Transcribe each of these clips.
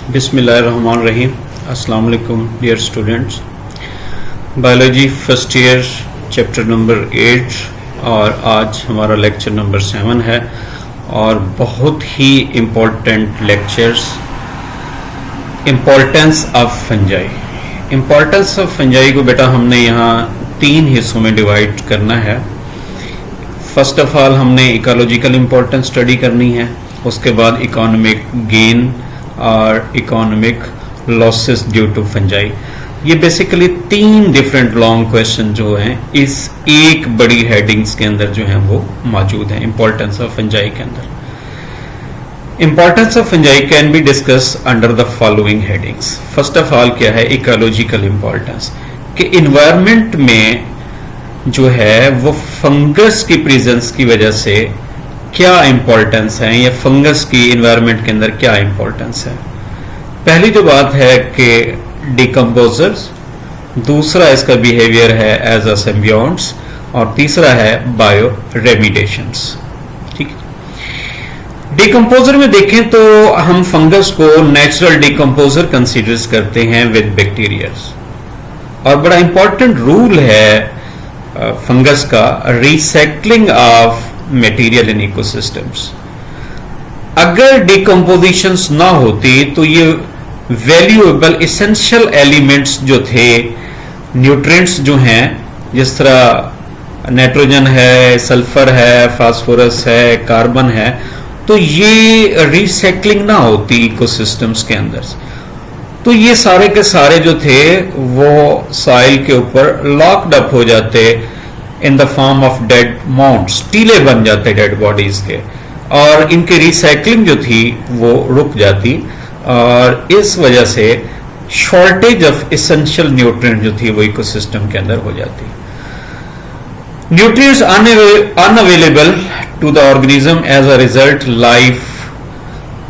बिस्मिल्लाहिर्रहमानिर्रहीम। अस्सलाम वालेकुम dear students. Biology first year chapter number 8 और आज हमारा लेक्चर नंबर 7 है और बहुत ही important lectures, importance of fungi. Importance of fungi को बेटा हमने यहाँ 3 हिस्सों में डिवाइड करना है। फर्स्ट ऑफ ऑल हमने इकोलॉजिकल इम्पोर्टेंस स्टडी करनी है, उसके बाद इकोनॉमिक गेन और economic losses due to fungi. ये बेसिकली 3 डिफरेंट लॉन्ग क्वेश्चन जो हैं इस एक बड़ी हेडिंग्स के अंदर जो हैं वो मौजूद हैं इंपॉर्टेंस ऑफ फंजाई के अंदर। Importance of fungi can be discuss under the following headings. First of all क्या है इकोलॉजिकल इंपॉर्टेंस, कि इन्वायरमेंट में जो है वो फंगस की प्रेजेंस की वजह से क्या इंपॉर्टेंस है, या फंगस की इन्वायरमेंट के अंदर क्या इंपॉर्टेंस है। पहली जो बात है कि डिकम्पोजर्स, दूसरा इसका बिहेवियर है एज अ सिम्बियोट्स और तीसरा है बायो रेमिडिएशंस। ठीक है, डिकम्पोजर में देखें तो हम फंगस को नेचुरल डिकम्पोजर कंसीडर करते हैं विद बैक्टीरियाज, और बड़ा इंपॉर्टेंट रूल है फंगस का recycling of material in ecosystems. अगर डिकम्पोजिशंस ना होती तो ये वैल्यूएबल इसेंशियल एलिमेंट्स जो थे, न्यूट्रिएंट्स जो हैं, जिस तरह नाइट्रोजन है, सल्फर है, फास्फोरस है, कार्बन है, तो ये रिसाइक्लिंग ना होती इकोसिस्टम्स के अंदर, तो ये सारे के सारे जो थे वो सॉइल के ऊपर लॉक्ड अप हो जाते in the form of dead mounds, टीले बन जाते डेड बॉडीज के, और इनकी रिसाइकलिंग जो थी वो रुक जाती, और इस वजह से शॉर्टेज ऑफ एसेंशियल न्यूट्रिएंट जो थी वो इकोसिस्टम के अंदर हो जाती। Nutrients unavailable to the organism, as a result life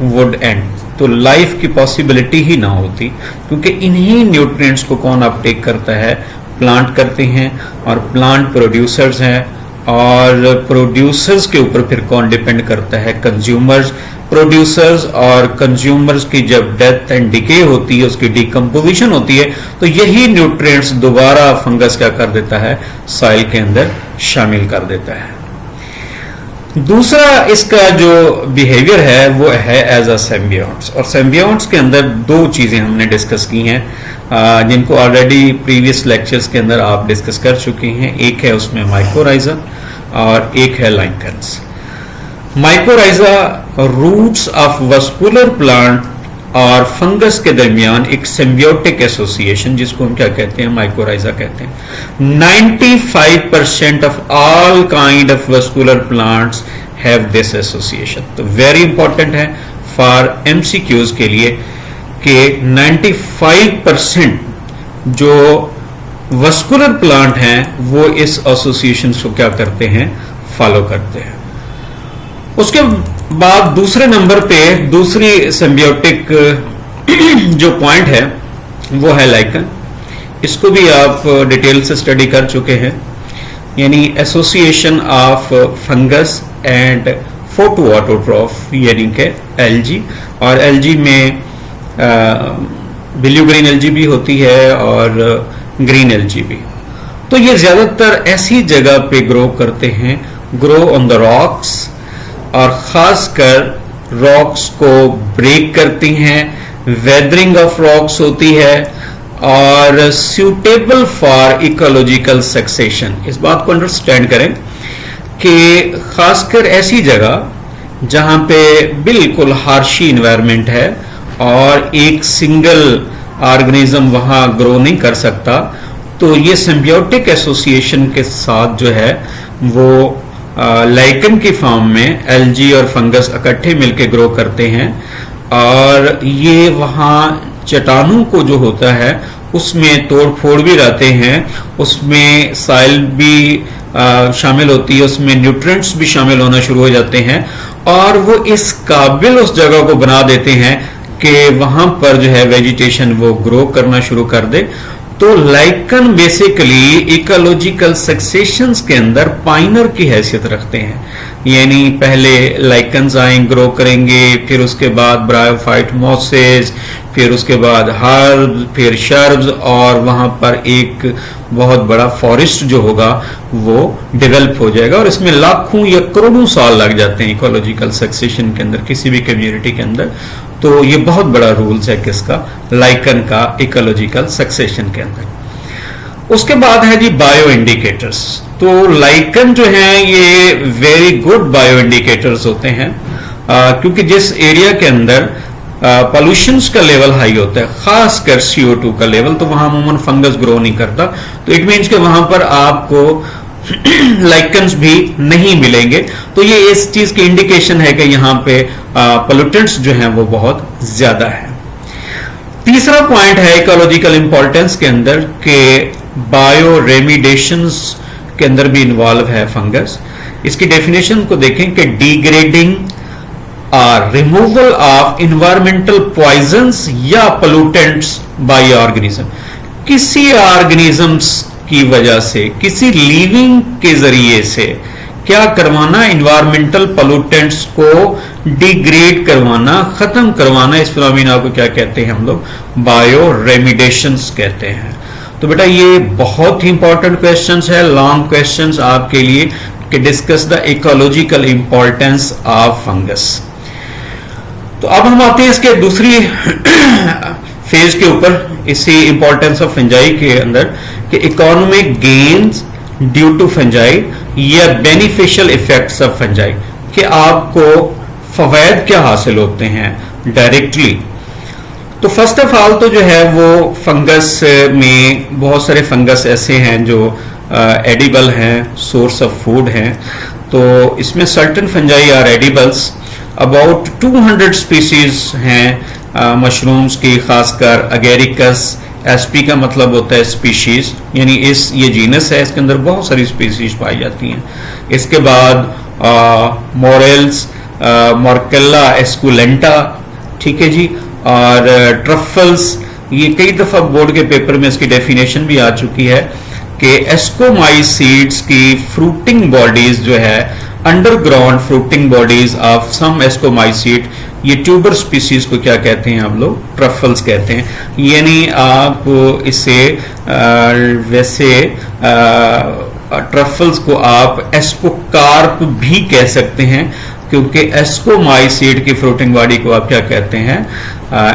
would end. तो लाइफ की पॉसिबिलिटी ही ना होती, क्योंकि इन्हीं न्यूट्रिएंट्स को कौन अपटेक करता है, प्लांट करते हैं, और प्लांट प्रोड्यूसर्स हैं, और प्रोड्यूसर्स के ऊपर फिर कौन डिपेंड करता है, कंज्यूमर्स। प्रोड्यूसर्स और कंज्यूमर्स की जब डेथ एंड डिके होती है, उसकी डिकम्पोजिशन होती है, तो यही न्यूट्रिएंट्स दोबारा फंगस क्या कर देता है, सॉइल के अंदर शामिल कर देता है। दूसरा इसका जो बिहेवियर है वो है एज अ सिम्बियोट्स, और सिम्बियोट्स के अंदर 2 चीजें हमने डिस्कस की हैं, जिनको ऑलरेडी प्रीवियस लेक्चर्स के अंदर आप डिस्कस कर चुके हैं। एक है उसमें माइकोराइजा और एक है lichens. Mycorrhiza roots of vascular plant और फंगस के दरमियान एक सिम्बियोटिक एसोसिएशन, जिसको हम क्या कहते हैं, माइकोराइजा कहते हैं। 95% of all kind of vascular plants have this association. तो वेरी इंपॉर्टेंट है फॉर एमसीक्यूज के लिए कि 95% जो वस्कुलर प्लांट हैं वो इस एसोसिएशन को क्या करते हैं, फॉलो करते हैं। उसके बाद दूसरे नंबर पे दूसरी सिम्बियोटिक जो पॉइंट है वो है लाइकन। इसको भी आप डिटेल से स्टडी कर चुके हैं, यानी association of fungus and photo autotroph, यानी कि एल्गी, और एल्गी में ब्लू ग्रीन एल्गी भी होती है और ग्रीन एल्गी भी। तो ये ज्यादातर ऐसी जगह पे ग्रो करते हैं, ग्रो ऑन द रॉक्स, और खासकर रॉक्स को ब्रेक करती हैं, वेदरिंग ऑफ रॉक्स होती है, और सूटेबल फॉर इकोलॉजिकल सक्सेशन। इस बात को अंडरस्टैंड करें कि खासकर ऐसी जगह जहां पे बिल्कुल हार्शी इन्वायरमेंट है और एक सिंगल ऑर्गेनिज्म वहां ग्रो नहीं कर सकता, तो ये सिम्बियोटिक एसोसिएशन के साथ जो है वो लाइकन की फॉर्म में एल्गी और फंगस इकट्ठे मिलकर ग्रो करते हैं, और ये वहां चट्टानों को जो होता है उसमें तोड़ फोड़ भी रहते हैं, उसमें सॉइल भी शामिल होती है, उसमें न्यूट्रिएंट्स भी शामिल होना शुरू हो जाते हैं, और वो इस काबिल उस जगह को बना देते हैं कि वहां पर जो है वेजिटेशन वो ग्रो करना शुरू कर दे। तो लाइकन बेसिकली इकोलॉजिकल सक्सेशंस के अंदर पाइनर की हैसियत रखते हैं, यानी पहले लाइकन्स आए, ग्रो करेंगे, फिर उसके बाद ब्रायोफाइट मॉसेस, फिर उसके बाद हर्ब, फिर शर्ब्स, और वहां पर एक बहुत बड़ा फॉरेस्ट जो होगा वो डेवलप हो जाएगा। और इसमें लाखों या करोड़ों साल लग जाते हैं इकोलॉजिकल सक्सेशन के अंदर, किसी भी कम्युनिटी के अंदर। तो ये बहुत बड़ा रूल्स है किसका, लाइकन का, इकोलॉजिकल सक्सेशन के अंदर। उसके बाद है जी बायो इंडिकेटर्स। तो लाइकन जो है ये वेरी गुड बायो इंडिकेटर्स होते हैं, क्योंकि जिस एरिया के अंदर पॉल्यूशंस का लेवल हाई होता है, खासकर CO2 का लेवल, तो वहां अमूमन फंगस ग्रो नहीं करता। तो इट मीन्स कि वहां पर आपको लाइकन्स भी नहीं मिलेंगे। तो ये इस चीज की इंडिकेशन है कि यहां पे पोल्यूटेंट्स जो हैं वो बहुत ज्यादा है। तीसरा पॉइंट है इकोलॉजिकल इंपॉर्टेंस के अंदर के बायो रेमिडेशंस के अंदर भी इन्वॉल्व है फंगस। इसकी डेफिनेशन को देखें कि डिग्रेडिंग और रिमूवल ऑफ इन्वायरमेंटल पॉइजन्स या पोल्यूटेंट्स बाय ऑर्गेनिज्म। किसी ऑर्गेनिजम्स की वजह से, किसी लिविंग के जरिए से क्या करवाना, इन्वायरमेंटल पोल्यूटेंट्स को डिग्रेड करवाना, खत्म करवाना। इस फिनोमेना को क्या कहते हैं हम लोग, बायो रेमिडेशंस कहते हैं। तो बेटा ये बहुत ही इंपॉर्टेंट क्वेश्चंस है, लॉन्ग क्वेश्चंस आपके लिए, कि discuss the ecological importance of fungus. तो अब हम आते हैं इसके दूसरी फेज के ऊपर, इसी इंपॉर्टेंस ऑफ फंजाई के अंदर, कि economic gains due to fungi या बेनिफिशियल इफेक्ट्स ऑफ फंजाई, कि आपको फवायद क्या हासिल होते हैं डायरेक्टली। तो फर्स्ट ऑफ ऑल तो जो है वो फंगस में बहुत सारे फंगस ऐसे हैं जो एडिबल हैं, सोर्स ऑफ फूड हैं। तो इसमें certain fungi are edibles, about 200 species हैं मशरूम्स की, खासकर अगेरिकस। एसपी का मतलब होता है स्पीशीज, यानी ये जीनस है, इसके अंदर बहुत सारी स्पीशीज पाई जाती हैं। इसके बाद मोरेल्स, मॉर्केला एस्कुलेंटा, ठीक है जी, और ट्रफल्स। ये कई दफा बोर्ड के पेपर में इसकी डेफिनेशन भी आ चुकी है कि एस्कोमाइसीड्स की फ्रूटिंग बॉडीज जो है, underground fruiting bodies of some एस्कोमाइसीड, ये ट्यूबर स्पीसीज को क्या कहते हैं हम लोग, ट्रफल्स कहते हैं। यानी आप इसे वैसे ट्रफल्स को आप एस्कोकार्प भी कह सकते हैं, क्योंकि एस्कोमाइसीड की फ्रूटिंग बॉडी को आप क्या कहते हैं,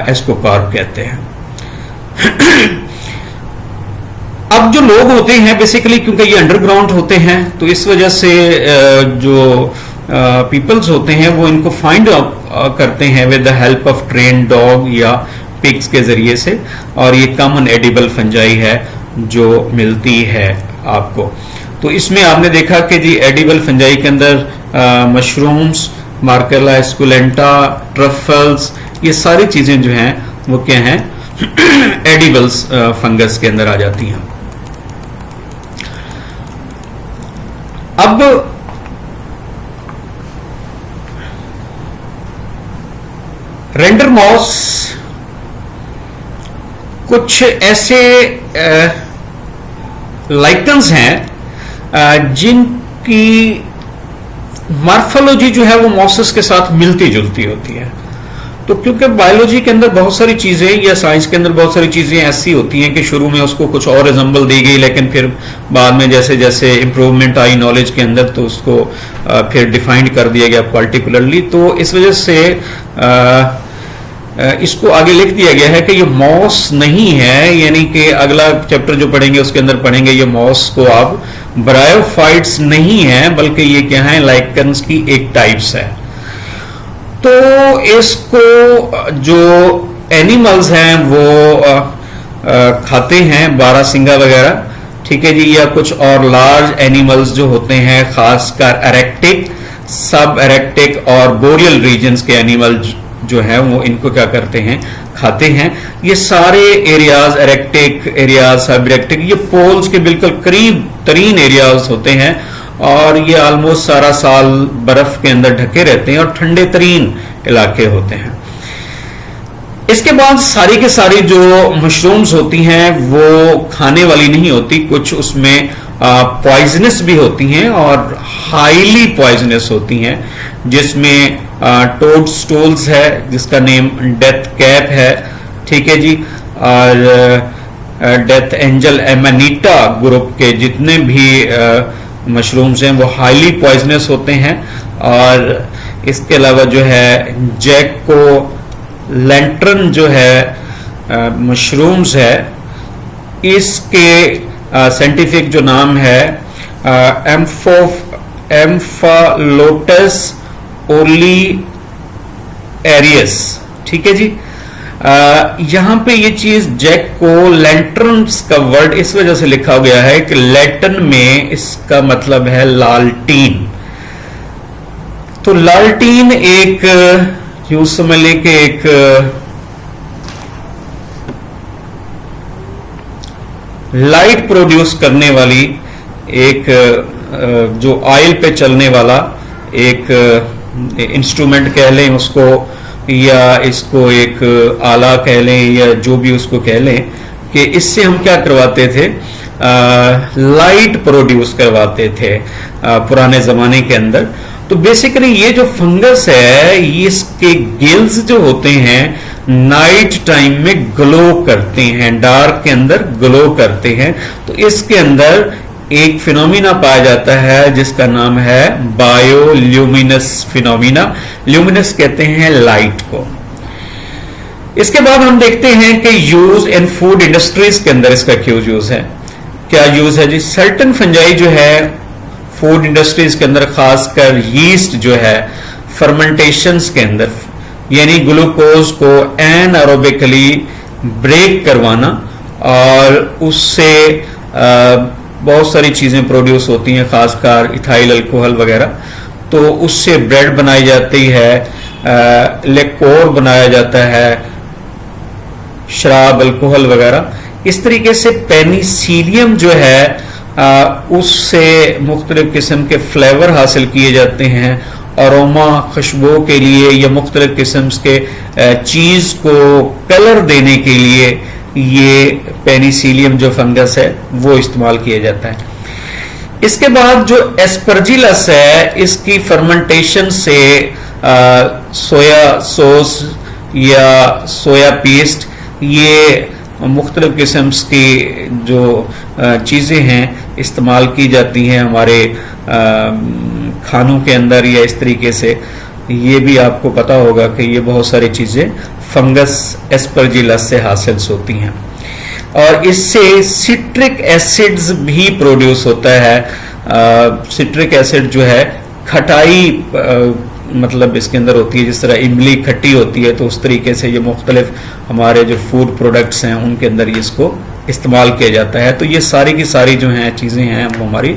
एस्कोकार्प कहते हैं। अब जो लोग होते हैं बेसिकली, क्योंकि ये अंडरग्राउंड होते हैं, तो इस वजह से जो पीपल्स होते हैं वो इनको फाइंड करते हैं with the help of train dog या पिग्स के जरिए से, और ये कॉमन एडिबल फंजाई है जो मिलती है आपको। तो इसमें आपने देखा कि जी एडिबल फंजाई के अंदर मशरूम्स, मार्केला एस्कुलेंटा, ट्रफल्स, ये सारी चीजें जो हैं वो क्या हैं, एडिबल्स फंगस के अंदर आ जाती हैं। अब रेंडर मॉस कुछ ऐसे लाइकन्स हैं जिनकी मॉर्फोलॉजी जो है वो मॉसेस के साथ मिलती जुलती होती है। तो क्योंकि बायोलॉजी के अंदर बहुत सारी चीजें या साइंस के अंदर बहुत सारी चीजें ऐसी होती हैं कि शुरू में उसको कुछ और रिजम्बल दी गई, लेकिन फिर बाद में जैसे जैसे इंप्रूवमेंट आई नॉलेज के अंदर तो उसको फिर डिफाइंड कर दिया गया पर्टिकुलरली। तो इस वजह से इसको आगे लिख दिया गया है कि ये मॉस नहीं है, यानी कि अगला चैप्टर जो पढ़ेंगे उसके अंदर पढ़ेंगे ये मॉस को आप ब्रायोफाइट्स नहीं है, बल्कि ये क्या है, लाइकन्स की एक टाइप्स है। तो इसको जो एनिमल्स हैं वो खाते हैं, बारहसिंगा वगैरह, ठीक है जी, या कुछ और लार्ज एनिमल्स जो होते हैं, खासकर एरेक्टिक, सब एरेक्टिक और बोरियल रीजन्स के एनिमल जो है वो इनको क्या करते हैं, खाते हैं। ये सारे एरियाज, एरेक्टिक एरियाज, सब एरेक्टिक, ये पोल्स के बिल्कुल करीब तरीन एरियाज होते हैं, और ये ऑलमोस्ट सारा साल बर्फ के अंदर ढके रहते हैं और ठंडे तरीन इलाके होते हैं। इसके बाद सारी के सारी जो मशरूम्स होती हैं वो खाने वाली नहीं होती, कुछ उसमें पॉइजनस भी होती हैं और हाईली पॉइजनस होती हैं, जिसमें टोड स्टोल्स है जिसका नेम डेथ कैप है, ठीक है जी, और डेथ एंजल एमानीटा ग्रुप के जितने भी मशरूम्स हैं वो हाईली पॉइजनस होते हैं। और इसके अलावा जो है जैको लैंटर्न जो है मशरूम्स है, इसके साइंटिफिक जो नाम है एम्फालोटस ओलिएरियस, ठीक है जी। यहां पे ये चीज जैको लैंटर्न्स का वर्ड इस वजह से लिखा गया है कि लैटिन में इसका मतलब है लालटीन। तो लालटीन एक यूं समझ लें कि एक लाइट प्रोड्यूस करने वाली एक जो ऑयल पे चलने वाला एक इंस्ट्रूमेंट कह लें उसको, या इसको एक आला कह लें, या जो भी उसको कह लें, कि इससे हम क्या करवाते थे, लाइट प्रोड्यूस करवाते थे पुराने जमाने के अंदर। तो बेसिकली ये जो फंगस है, इसके गिल्स जो होते हैं नाइट टाइम में ग्लो करते हैं, डार्क के अंदर ग्लो करते हैं। तो इसके अंदर एक फिनोमिना पाया जाता है जिसका नाम है बायोल्यूमिनस फिनोमिना। ल्यूमिनस कहते हैं लाइट को। इसके बाद हम देखते हैं कि यूज इन फूड इंडस्ट्रीज के अंदर इसका क्यों यूज है, क्या यूज है जी। सर्टन फंजाई जो है फूड इंडस्ट्रीज के अंदर, खासकर यीस्ट जो है फर्मेंटेशंस के अंदर, यानी ग्लूकोज को एनारोबिकली ब्रेक करवाना, और उससे बहुत सारी चीजें प्रोड्यूस होती हैं, खासकर इथाइल अल्कोहल वगैरह। तो उससे ब्रेड बनाई जाती है, लिक्कोर बनाया जाता है, शराब, अल्कोहल वगैरह। इस तरीके से पेनिसिलियम जो है उससे मुख्तलिफ किस्म के फ्लेवर हासिल किए जाते हैं, अरोमा खुशबू के लिए, या मुख्तलिफ किस्म के चीज को कलर देने के लिए ये पेनिसिलियम जो फंगस है वो इस्तेमाल किया जाता है। इसके बाद जो एस्परजिलस है, इसकी फर्मेंटेशन से सोया सॉस या सोया पेस्ट, ये मुख्तलिफ किस्म की जो चीज़ें हैं इस्तेमाल की जाती हैं हमारे खानों के अंदर, या इस तरीके से। ये भी आपको पता होगा कि ये बहुत सारी चीज़ें फंगस एस्परजिलस से हासिल होती हैं। और इससे सिट्रिक एसिड्स भी प्रोड्यूस होता है। सिट्रिक एसिड जो है खटाई मतलब इसके अंदर होती है, जिस तरह इमली खट्टी होती है, तो उस तरीके से ये मुख्तलिफ हमारे जो फूड प्रोडक्ट्स हैं उनके अंदर इसको इस्तेमाल किया जाता है। तो ये सारी की सारी जो हैं चीज़ें हैं वो हमारी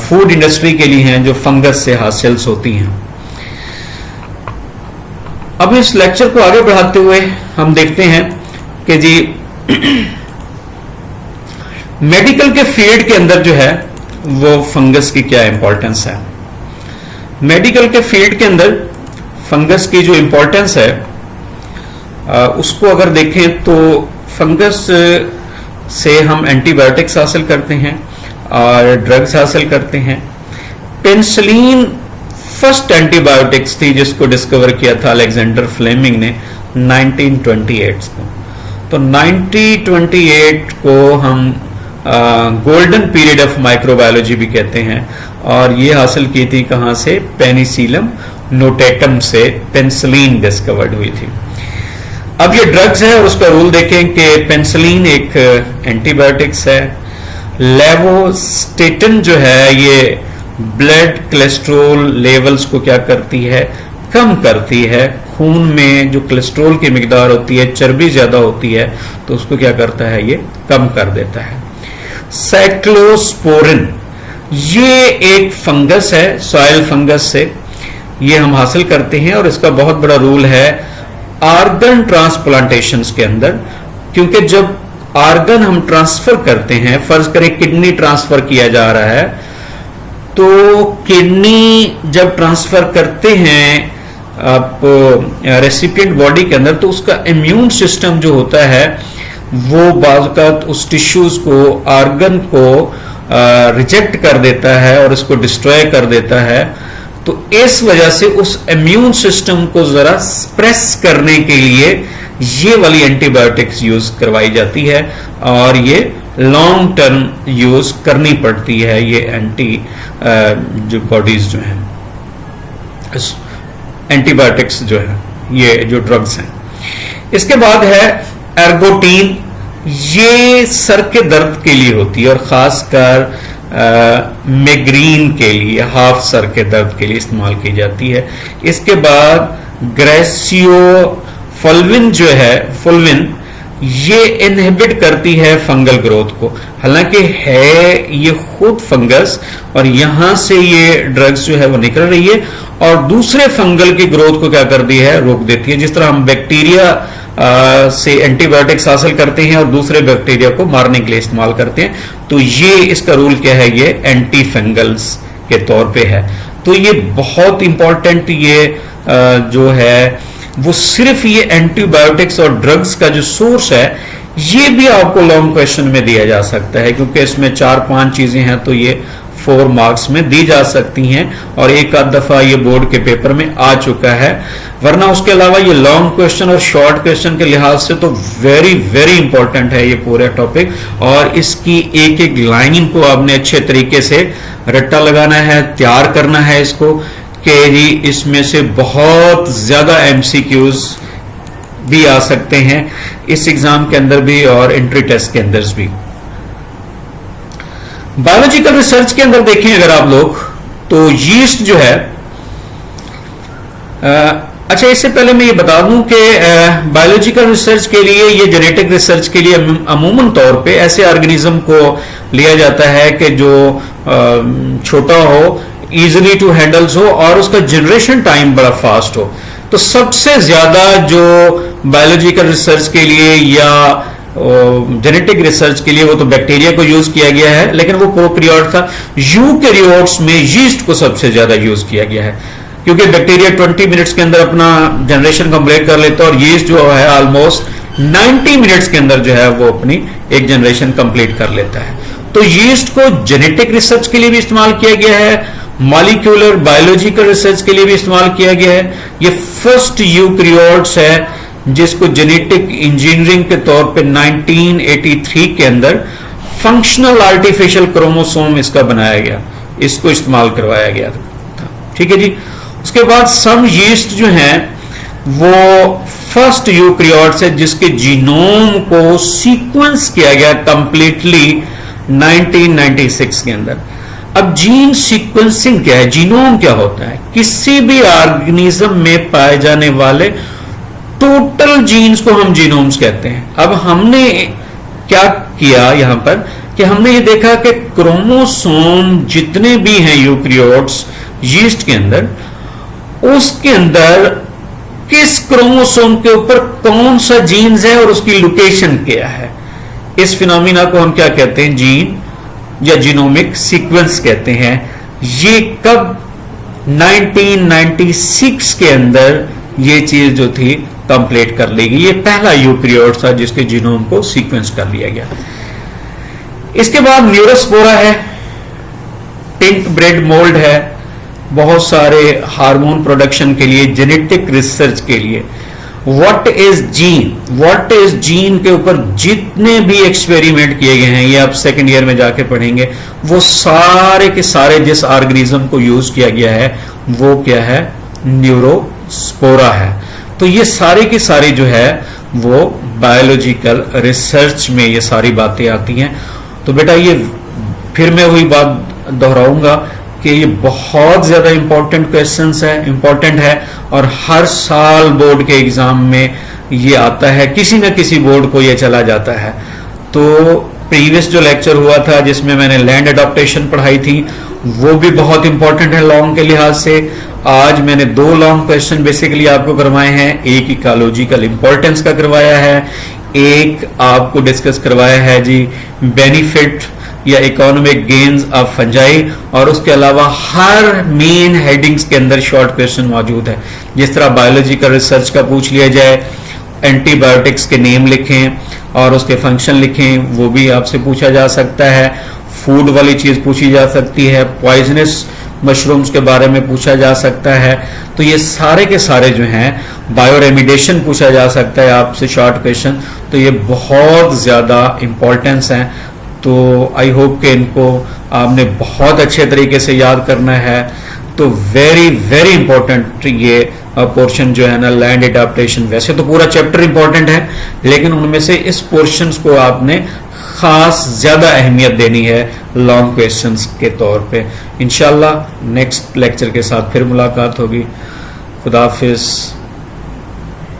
फूड इंडस्ट्री के लिए हैं जो फंगस से हासिल होती हैं। अब इस लेक्चर को आगे बढ़ाते हुए हम देखते हैं कि जी मेडिकल के फील्ड के अंदर जो है वो फंगस की क्या इंपॉर्टेंस है। मेडिकल के फील्ड के अंदर फंगस की जो इंपॉर्टेंस है उसको अगर देखें तो फंगस से हम एंटीबायोटिक्स हासिल करते हैं और ड्रग्स हासिल करते हैं। पेनिसिलिन फर्स्ट एंटीबायोटिक्स थी जिसको डिस्कवर किया था अलेक्जेंडर फ्लेमिंग ने 1928 को। तो 1928 को हम गोल्डन पीरियड ऑफ माइक्रोबायोलॉजी भी कहते हैं, और ये हासिल की थी कहां से, पेनिसिलम नोटेटम से पेनिसिलिन डिस्कवर्ड हुई थी। अब ये ड्रग्स है और उसका रूल देखें कि पेनिसिलिन एक एंटीबायोटिक्स है। लेवोस्टेटिन जो है ये ब्लड कोलेस्ट्रोल लेवल्स को क्या करती है, कम करती है। खून में जो कोलेस्ट्रोल की मिकदार होती है, चर्बी ज्यादा होती है, तो उसको क्या करता है, ये कम कर देता है। साइक्लोस्पोरिन ये एक फंगस है, सॉइल फंगस से ये हम हासिल करते हैं, और इसका बहुत बड़ा रूल है आर्गन ट्रांसप्लांटेशंस के अंदर। क्योंकि जब आर्गन हम ट्रांसफर करते हैं, फर्ज करें किडनी ट्रांसफर किया जा रहा है, तो किडनी जब ट्रांसफर करते हैं आप रेसिपिएंट बॉडी के अंदर, तो उसका इम्यून सिस्टम जो होता है वो बाज़ उस टिश्यूज को, ऑर्गन को रिजेक्ट कर देता है और इसको डिस्ट्रॉय कर देता है। तो इस वजह से उस इम्यून सिस्टम को जरा स्प्रेस करने के लिए ये वाली एंटीबायोटिक्स यूज करवाई जाती है और ये लॉन्ग टर्म यूज करनी पड़ती है, ये जो बॉडीज जो हैं, एंटीबायोटिक्स जो है, ये जो ड्रग्स हैं। इसके बाद है एर्गोटीन, ये सर के दर्द के लिए होती है और खासकर मिग्रेन के लिए, हाफ सर के दर्द के लिए इस्तेमाल की जाती है। इसके बाद ग्रेसियोफुल्विन जो है, फुल्विन, ये इनहिबिट करती है फंगल ग्रोथ को। हालांकि है ये खुद फंगस और यहां से ये ड्रग्स जो है वो निकल रही है और दूसरे फंगल की ग्रोथ को क्या कर दी है, रोक देती है। जिस तरह हम बैक्टीरिया से एंटीबायोटिक्स हासिल करते हैं और दूसरे बैक्टीरिया को मारने के लिए इस्तेमाल करते हैं, तो ये इसका रूल क्या है, ये एंटी फंगल्स के तौर पे है। तो ये बहुत इंपॉर्टेंट, ये जो है वो सिर्फ ये एंटीबायोटिक्स और ड्रग्स का जो सोर्स है, ये भी आपको लॉन्ग क्वेश्चन में दिया जा सकता है क्योंकि इसमें 4-5 चीजें हैं, तो ये 4 मार्क्स में दी जा सकती हैं और एक आध दफा ये बोर्ड के पेपर में आ चुका है। वरना उसके अलावा ये लॉन्ग क्वेश्चन और शॉर्ट क्वेश्चन के लिहाज से तो वेरी वेरी इंपॉर्टेंट है ये पूरा टॉपिक, और इसकी एक एक लाइन को आपने अच्छे तरीके से रट्टा लगाना है, तैयार करना है इसको, कि जी इसमें से बहुत ज्यादा एमसीक्यूज भी आ सकते हैं इस एग्जाम के अंदर भी और एंट्री टेस्ट के अंदर भी। बायोलॉजिकल रिसर्च के अंदर देखें अगर आप लोग, तो यीस्ट जो है, अच्छा इससे पहले मैं ये बता दूं कि बायोलॉजिकल रिसर्च के लिए, ये जेनेटिक रिसर्च के लिए अमूमन तौर पे ऐसे ऑर्गेनिज्म को लिया जाता है कि जो छोटा हो, इजीली टू हैंडल्स हो और उसका जनरेशन टाइम बड़ा फास्ट हो। तो सबसे ज्यादा जो बायोलॉजिकल रिसर्च के लिए या जेनेटिक रिसर्च के लिए वो तो बैक्टीरिया को यूज किया गया है, लेकिन वो प्रोकैरियोट था। यूकैरियोट्स में यीस्ट को सबसे ज्यादा यूज किया गया है क्योंकि बैक्टीरिया 20 मिनट्स के अंदर अपना जनरेशन कंप्लीट कर लेता है और यीस्ट जो है ऑलमोस्ट 90 मिनट्स के अंदर जो है वो अपनी एक जनरेशन कंप्लीट कर लेता है। तो यीस्ट को जेनेटिक रिसर्च के लिए भी इस्तेमाल किया गया है, मॉलिक्यूलर बायोलॉजिकल रिसर्च के लिए भी इस्तेमाल किया गया है। ये फर्स्ट यूकैरियोट्स है जिसको जेनेटिक इंजीनियरिंग के तौर पे 1983 के अंदर फंक्शनल आर्टिफिशियल क्रोमोसोम इसका बनाया गया, इसको इस्तेमाल करवाया गया था। ठीक है जी। उसके बाद सम यीस्ट जो हैं वो फर्स्ट यूकैरियोट्स है जिसके जीनोम को सीक्वेंस किया गया कंप्लीटली 1996 के अंदर। अब जीन सीक्वेंसिंग क्या है, जीनोम क्या होता है? किसी भी ऑर्गेनिज्म में पाए जाने वाले टोटल जीन्स को हम जीनोम्स कहते हैं। अब हमने क्या किया यहां पर कि हमने ये देखा कि क्रोमोसोम जितने भी हैं यूकैरियोट्स यीस्ट के अंदर, उसके अंदर किस क्रोमोसोम के ऊपर कौन सा जीन्स है और उसकी लोकेशन क्या है। इस फिनोमिना को हम क्या कहते हैं, जीन या जीनोमिक सीक्वेंस कहते हैं। ये कब 1996 के अंदर ये चीज जो थी कंप्लीट कर ली गई। ये पहला यूकैरियोट था जिसके जीनोम को सीक्वेंस कर लिया गया। इसके बाद न्यूरोस्पोरा है, पिंक ब्रेड मोल्ड है, बहुत सारे हार्मोन प्रोडक्शन के लिए, जेनेटिक रिसर्च के लिए। What is gene, what is gene के ऊपर जितने भी एक्सपेरिमेंट किए गए हैं, ये आप सेकंड ईयर में जाके पढ़ेंगे, वो सारे के सारे जिस ऑर्गेनिज्म को यूज किया गया है वो क्या है, न्यूरोस्पोरा है। तो ये सारे के सारे जो है वो बायोलॉजिकल रिसर्च में ये सारी बातें आती हैं। तो बेटा ये फिर मैं वही बात दोहराऊंगा कि ये बहुत ज्यादा इंपॉर्टेंट क्वेश्चंस है, इंपॉर्टेंट है, और हर साल बोर्ड के एग्जाम में ये आता है, किसी न किसी बोर्ड को ये चला जाता है। तो प्रीवियस जो लेक्चर हुआ था जिसमें मैंने लैंड अडॉप्टेशन पढ़ाई थी वो भी बहुत इंपॉर्टेंट है लॉन्ग के लिहाज से। आज मैंने 2 लॉन्ग क्वेश्चन बेसिकली आपको करवाए हैं, एक इकोलॉजिकल इंपॉर्टेंस का करवाया है, एक आपको डिस्कस करवाया है जी बेनिफिट या इकोनॉमिक गेन्स ऑफ फंजाई, और उसके अलावा हर मेन हेडिंग्स के अंदर शॉर्ट क्वेश्चन मौजूद है। जिस तरह बायोलॉजिकल रिसर्च का पूछ लिया जाए, एंटीबायोटिक्स के नेम लिखें और उसके फंक्शन लिखें, वो भी आपसे पूछा जा सकता है। फूड वाली चीज पूछी जा सकती है, पॉइजनस मशरूम्स के बारे में पूछा जा सकता है। तो ये सारे के सारे जो हैं, बायो रेमिडेशन पूछा जा सकता है आपसे शॉर्ट क्वेश्चन। तो ये बहुत ज्यादा इंपॉर्टेंस है। तो आई होप कि इनको आपने बहुत अच्छे तरीके से याद करना है। तो वेरी वेरी इंपॉर्टेंट ये पोर्शन जो है ना, लैंड एडाप्टेशन। वैसे तो पूरा चैप्टर इंपॉर्टेंट है, लेकिन उनमें से इस पोर्शंस को आपने खास ज्यादा अहमियत देनी है लॉन्ग क्वेश्चंस के तौर पे। इंशाल्लाह नेक्स्ट लेक्चर के साथ फिर मुलाकात होगी। खुदा हाफिज।